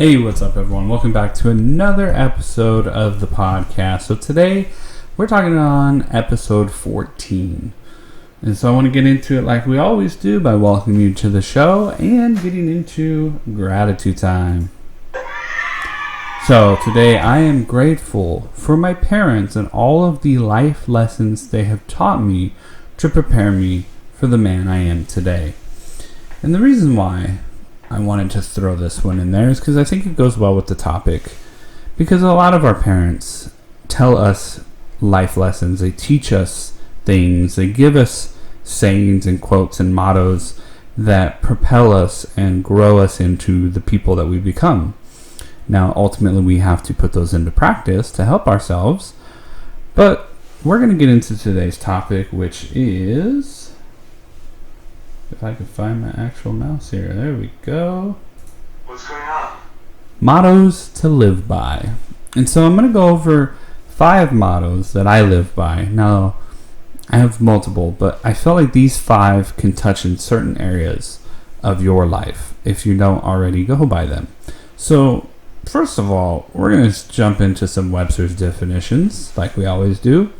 Hey, what's up, everyone? Welcome back to another episode of the podcast. So today, we're talking on episode 14. And so I want to get into it like we always do by welcoming you to the show and getting into gratitude time. So today, I am grateful for my parents and all of the life lessons they have taught me to prepare me for the man I am today. And the reason why I wanted to throw this one in there is because I think it goes well with the topic. Because a lot of our parents tell us life lessons. They teach us things. They give us sayings and quotes and mottos that propel us and grow us into the people that we become. Now, ultimately, we have to put those into practice to help ourselves. But we're going to get into today's topic, which is... if I can find my actual mouse here. There we go. What's going on? Mottos to live by. And so I'm going to go over 5 mottos that I live by. Now, I have multiple, but I felt like these 5 can touch in certain areas of your life if you don't already go by them. So, first of all, we're going to jump into some Webster's definitions, like we always do,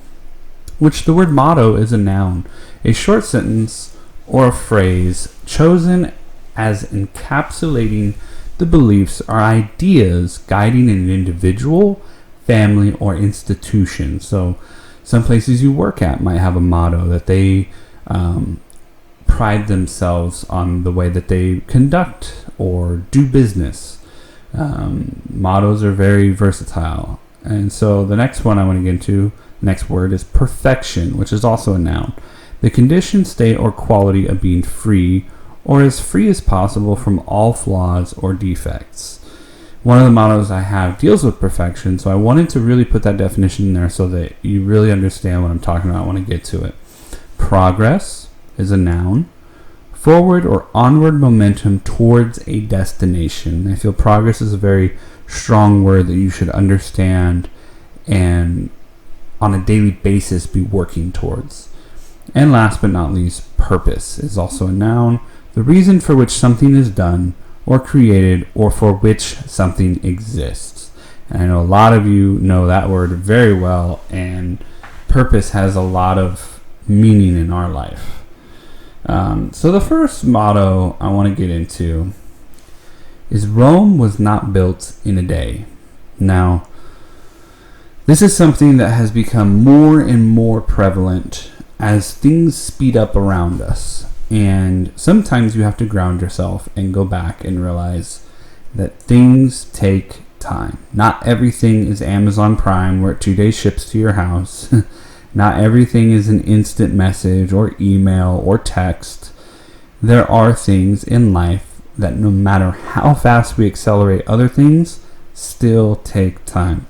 which the word motto is a noun, a short sentence or a phrase chosen as encapsulating the beliefs or ideas guiding an individual, family, or institution. So some places you work at might have a motto that they pride themselves on the way that they conduct or do business. Mottos are very versatile. And so the next one I want to get into, next word, is perfection, which is also a noun. The condition, state, or quality of being free, or as free as possible from all flaws or defects. One of the mottos I have deals with perfection, so I wanted to really put that definition in there so that you really understand what I'm talking about when I get to it. Progress is a noun. Forward or onward momentum towards a destination. I feel progress is a very strong word that you should understand and on a daily basis be working towards. And last but not least, purpose is also a noun. The reason for which something is done or created or for which something exists. And I know a lot of you know that word very well, and purpose has a lot of meaning in our life. So the first motto I want to get into is Rome was not built in a day. Now, this is something that has become more and more prevalent as things speed up around us. And sometimes you have to ground yourself and go back and realize that things take time. Not everything is Amazon Prime where it 2 days ships to your house. Not everything is an instant message or email or text. There are things in life that no matter how fast we accelerate other things, still take time.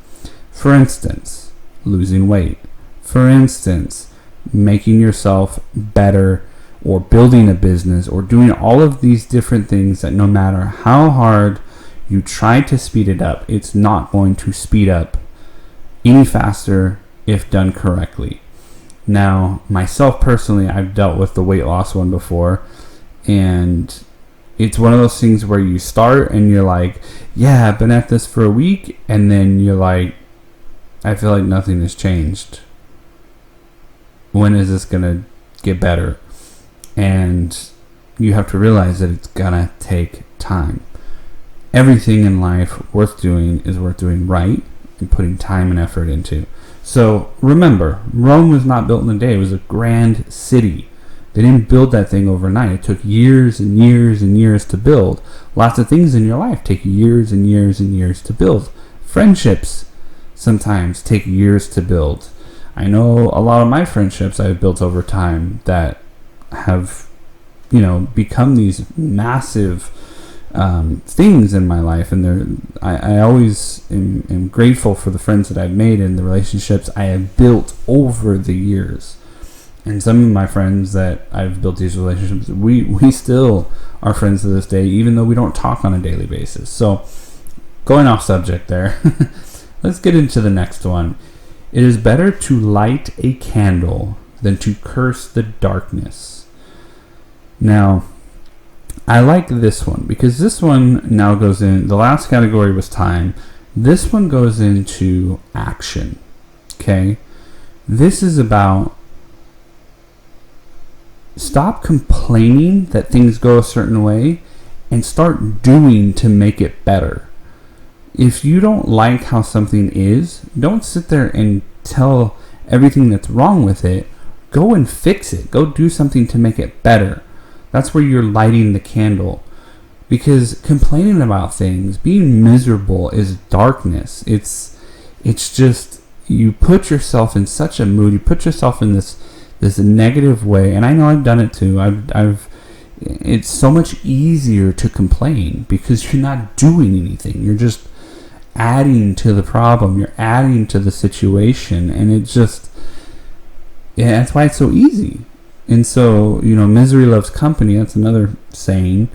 For instance, losing weight. For instance, making yourself better or building a business or doing all of these different things that no matter how hard you try to speed it up, it's not going to speed up any faster if done correctly. Now, myself personally, I've dealt with the weight loss one before, and it's one of those things where you start and you're like, yeah, I've been at this for a week, and then you're like, I feel like nothing has changed. When is this going to get better? And you have to realize that it's going to take time. Everything in life worth doing is worth doing right and putting time and effort into. So remember, Rome was not built in a day. It was a grand city. They didn't build that thing overnight. It took years and years and years to build. Lots of things in your life take years and years and years to build. Friendships sometimes take years to build. I know a lot of my friendships I've built over time that have, become these massive things in my life, and I always am grateful for the friends that I've made and the relationships I have built over the years. And some of my friends that I've built these relationships, we still are friends to this day, even though we don't talk on a daily basis. So, going off subject there, let's get into the next one. It is better to light a candle than to curse the darkness. Now, I like this one because this one now goes in. The last category was time. This one goes into action. Okay? This is about stop complaining that things go a certain way and start doing to make it better. If you don't like how something is, don't sit there and tell everything that's wrong with it. Go and fix it. Go do something to make it better. That's where you're lighting the candle. Because complaining about things, being miserable is darkness. It's just, you put yourself in such a mood. You put yourself in this negative way. And I know I've done it too. It's so much easier to complain because you're not doing anything. You're just adding to the problem. You're adding to the situation. And it just, yeah, that's why it's so easy. And so, misery loves company. That's another saying.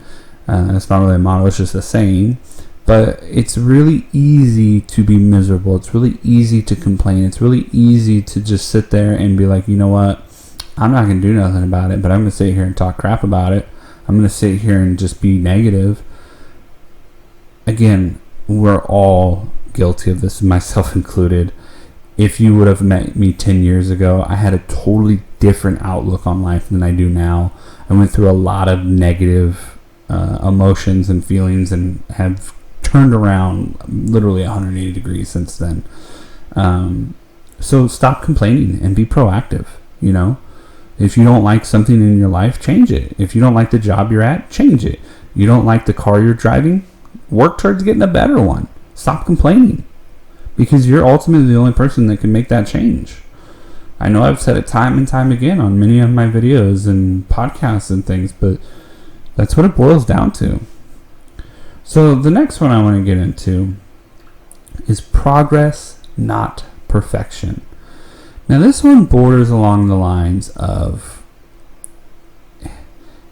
It's not really a motto, it's just a saying. But it's really easy to be miserable. It's really easy to complain. It's really easy to just sit there and be like, you know what? I'm not going to do nothing about it, but I'm going to sit here and talk crap about it. I'm going to sit here and just be negative. Again, we're all guilty of this, myself included. If you would have met me 10 years ago, I had a totally different outlook on life than I do now. I went through a lot of negative emotions and feelings and have turned around literally 180 degrees since then. So stop complaining and be proactive, If you don't like something in your life, change it. If you don't like the job you're at, change it. You don't like the car you're driving, work towards getting a better one. Stop complaining. Because you're ultimately the only person that can make that change. I know I've said it time and time again on many of my videos and podcasts and things, but that's what it boils down to. So the next one I want to get into is progress, not perfection. Now this one borders along the lines of,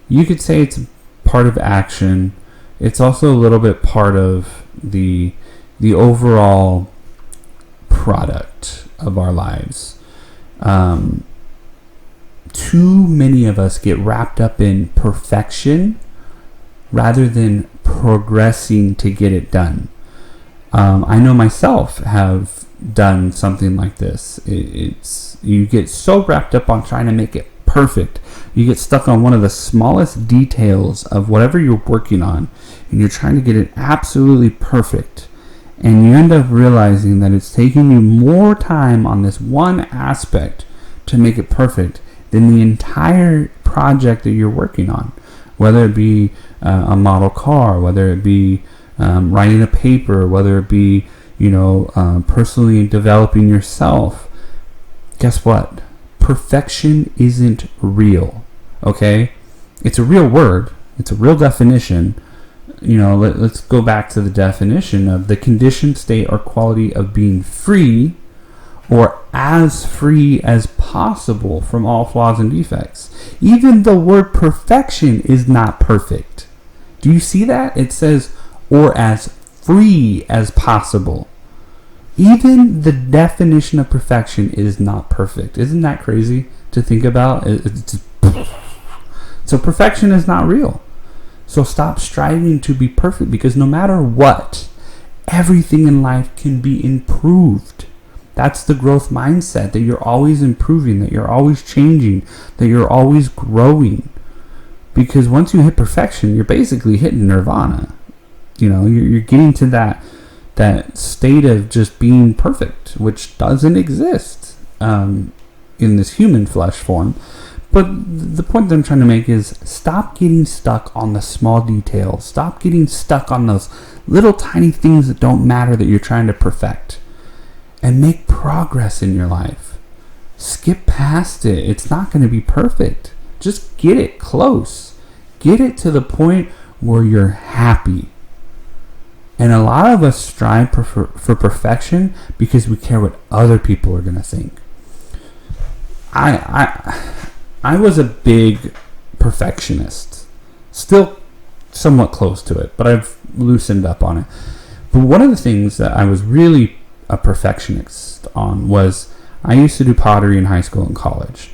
you could say it's part of action. It's also a little bit part of the overall product of our lives. Too many of us get wrapped up in perfection rather than progressing to get it done. I know myself have done something like this. You get so wrapped up on trying to make it perfect. You get stuck on one of the smallest details of whatever you're working on, and you're trying to get it absolutely perfect. And you end up realizing that it's taking you more time on this one aspect to make it perfect than the entire project that you're working on. Whether it be a model car, whether it be writing a paper, whether it be, personally developing yourself. Guess what? Perfection isn't real. Okay? It's a real word. It's a real definition. Let's go back to the definition of the condition, state, or quality of being free, or as free as possible from all flaws and defects. Even the word perfection is not perfect. Do you see that? It says, or as free as possible. Even the definition of perfection is not perfect. Isn't that crazy to think about? So perfection is not real. So stop striving to be perfect, because no matter what, everything in life can be improved. That's the growth mindset, that you're always improving, that you're always changing, that you're always growing. Because once you hit perfection, you're basically hitting nirvana. You're getting to that state of just being perfect, which doesn't exist in this human flesh form. But the point that I'm trying to make is stop getting stuck on the small details. Stop getting stuck on those little tiny things that don't matter that you're trying to perfect. And make progress in your life. Skip past it. It's not going to be perfect. Just get it close. Get it to the point where you're happy. And a lot of us strive for perfection because we care what other people are going to think. I was a big perfectionist. Still somewhat close to it, but I've loosened up on it. But one of the things that I was really a perfectionist on was, I used to do pottery in high school and college.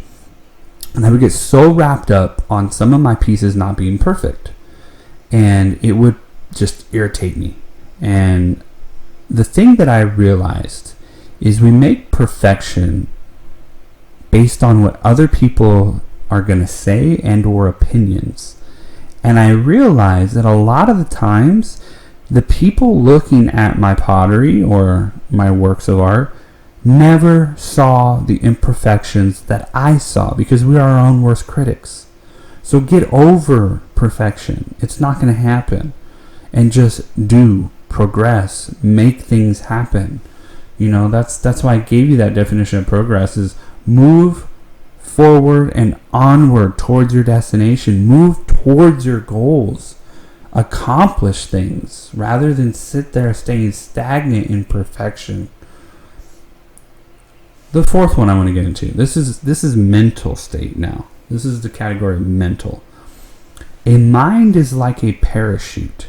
And I would get so wrapped up on some of my pieces not being perfect. and it would just irritate me. And the thing that I realized is we make perfection based on what other people are going to say and or opinions. And I realized that a lot of the times the people looking at my pottery or my works of art never saw the imperfections that I saw, because we are our own worst critics. So get over perfection. It's not going to happen. And just progress, make things happen. That's why I gave you that definition of progress, is move forward and onward towards your destination. Move towards your goals. Accomplish things rather than sit there staying stagnant in perfection. The fourth one I want to get into, this is mental state now. This is the category of mental. A mind is like a parachute.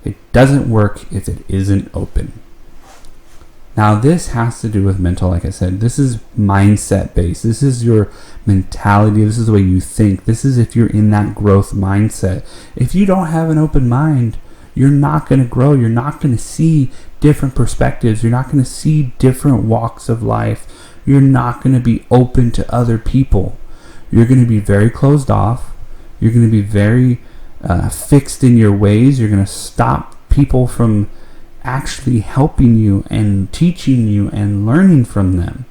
It doesn't work if it isn't open. Now this has to do with mental, like I said. This is mindset based. This is your mentality. This is the way you think. This is if you're in that growth mindset. If you don't have an open mind, you're not going to grow. You're not going to see different perspectives. You're not going to see different walks of life. You're not going to be open to other people. You're going to be very closed off. You're going to be very fixed in your ways. You're going to stop people from actually helping you and teaching you and learning from them.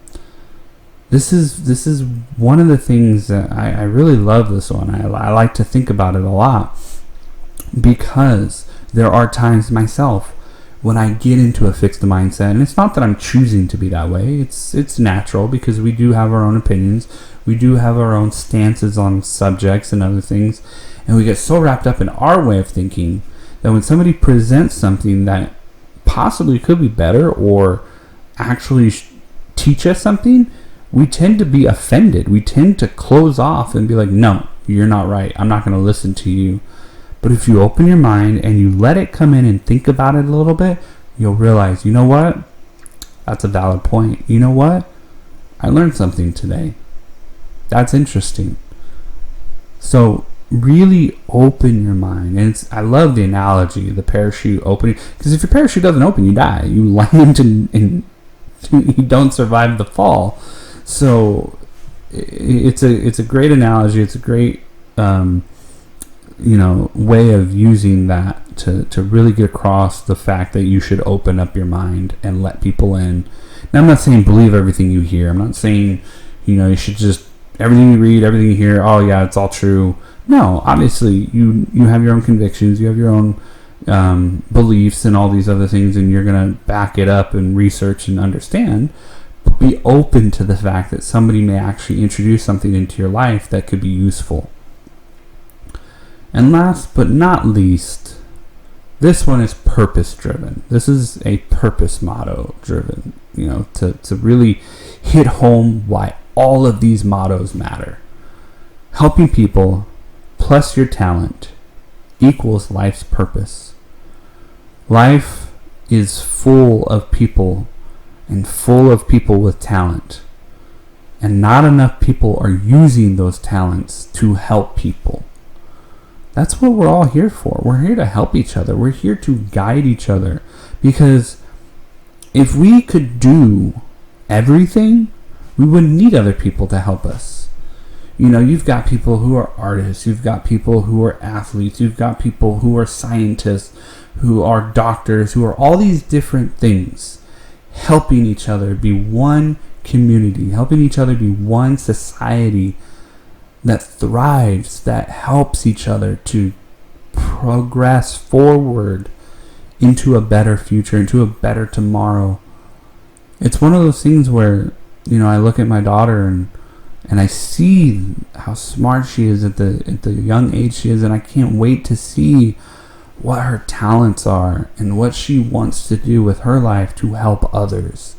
This is one of the things that I really love this one. I like to think about it a lot, because there are times myself when I get into a fixed mindset, and it's not that I'm choosing to be that way. It's natural, because we do have our own opinions. We do have our own stances on subjects and other things, and we get so wrapped up in our way of thinking that when somebody presents something that possibly could be better or actually teach us something, we tend to be offended. We tend to close off and be like, no, you're not right. I'm not going to listen to you. But if you open your mind and you let it come in and think about it a little bit, you'll realize, you know what? That's a valid point. You know what? I learned something today. That's interesting. So really open your mind. And I love the analogy, the parachute opening, because if your parachute doesn't open, you die. You land and you don't survive the fall. So it's a great analogy. It's a great way of using that to really get across the fact that you should open up your mind and let people in. Now, I'm not saying believe everything you hear. I'm not saying you should just, everything you read, everything you hear, oh yeah, it's all true. No, obviously you have your own convictions, you have your own beliefs and all these other things, and you're going to back it up and research and understand. But be open to the fact that somebody may actually introduce something into your life that could be useful. And last but not least, this one is purpose driven. This is a purpose motto driven, to really hit home why all of these mottos matter. Helping people plus your talent equals life's purpose. Life is full of people, and full of people with talent. And not enough people are using those talents to help people. That's what we're all here for. We're here to help each other. We're here to guide each other. Because if we could do everything, we wouldn't need other people to help us. You've got people who are artists. You've got people who are athletes. You've got people who are scientists, who are doctors, who are all these different things, helping each other be one community, helping each other be one society that thrives, that helps each other to progress forward into a better future, into a better tomorrow. It's one of those things where, I look at my daughter and I see how smart she is at the young age she is, and I can't wait to see what her talents are and what she wants to do with her life to help others.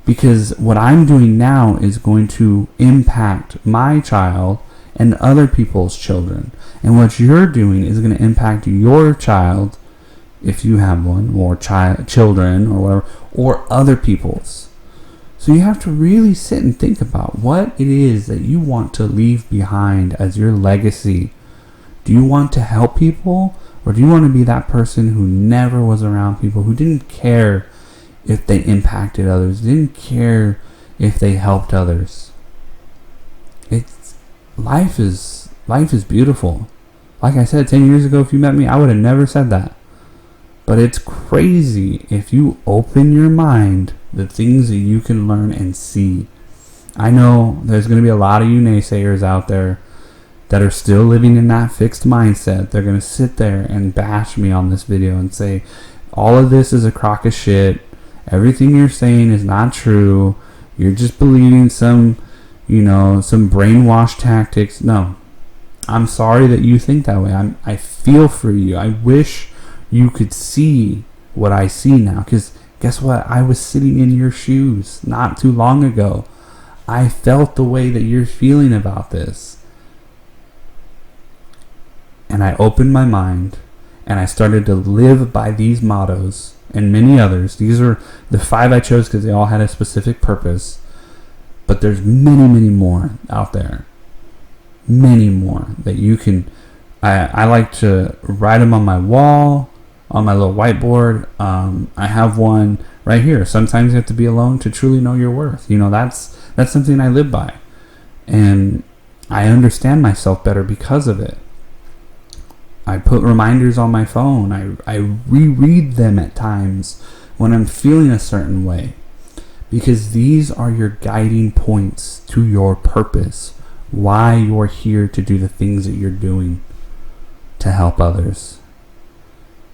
Because what I'm doing now is going to impact my child and other people's children. And what you're doing is going to impact your child, if you have one, or children, or whatever, or other people's. So you have to really sit and think about what it is that you want to leave behind as your legacy. Do you want to help people, Or do you want to be that person who never was around people, who didn't care if they impacted others, didn't care if they helped others? Life is beautiful. Like I said, 10 years ago, if you met me, I would have never said that. But it's crazy if you open your mind, the things that you can learn and see. I know there's going to be a lot of you naysayers out there that are still living in that fixed mindset. They're going to sit there and bash me on this video and say, all of this is a crock of shit. Everything you're saying is not true. You're just believing some brainwash tactics. No. I'm sorry that you think that way. I feel for you. I wish you could see what I see now. Because guess what? I was sitting in your shoes not too long ago. I felt the way that you're feeling about this. And I opened my mind and I started to live by these mottos and many others. These are the 5 I chose because they all had a specific purpose. But there's many, many more out there. Many more that you can. I like to write them on my wall, on my little whiteboard. I have one right here. Sometimes you have to be alone to truly know your worth. That's something I live by. And I understand myself better because of it. I put reminders on my phone. I reread them at times when I'm feeling a certain way. Because these are your guiding points to your purpose. Why you're here to do the things that you're doing to help others.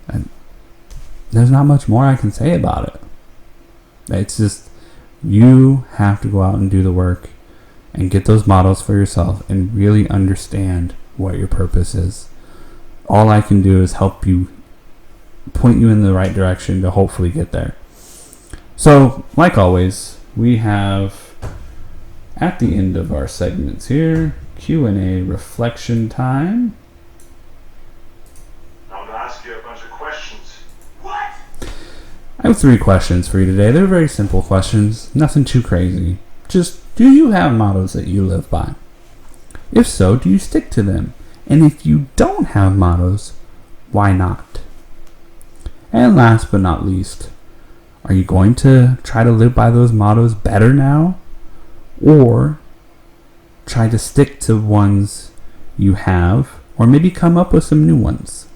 And there's not much more I can say about it. It's just, you have to go out and do the work and get those models for yourself and really understand what your purpose is. All I can do is help you, point you in the right direction to hopefully get there. So, like always, we have, at the end of our segments here, Q&A reflection time. I'm going to ask you a bunch of questions. What? I have 3 questions for you today. They're very simple questions, nothing too crazy. Just, do you have mottos that you live by? If so, do you stick to them? And if you don't have mottos, why not? And last but not least, are you going to try to live by those mottos better now? Or try to stick to ones you have, or maybe come up with some new ones?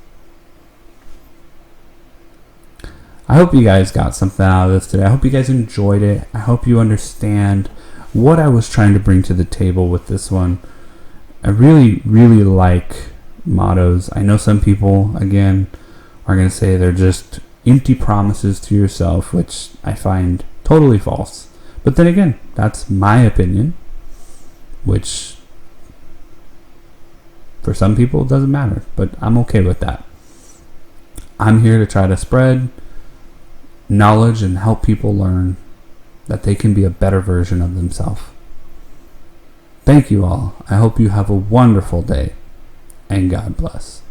I hope you guys got something out of this today. I hope you guys enjoyed it. I hope you understand what I was trying to bring to the table with this one. I really, really like mottos. I know some people, again, are going to say they're just empty promises to yourself, which I find totally false. But then again, that's my opinion, which for some people it doesn't matter, but I'm okay with that. I'm here to try to spread knowledge and help people learn that they can be a better version of themselves. Thank you all. I hope you have a wonderful day, and God bless.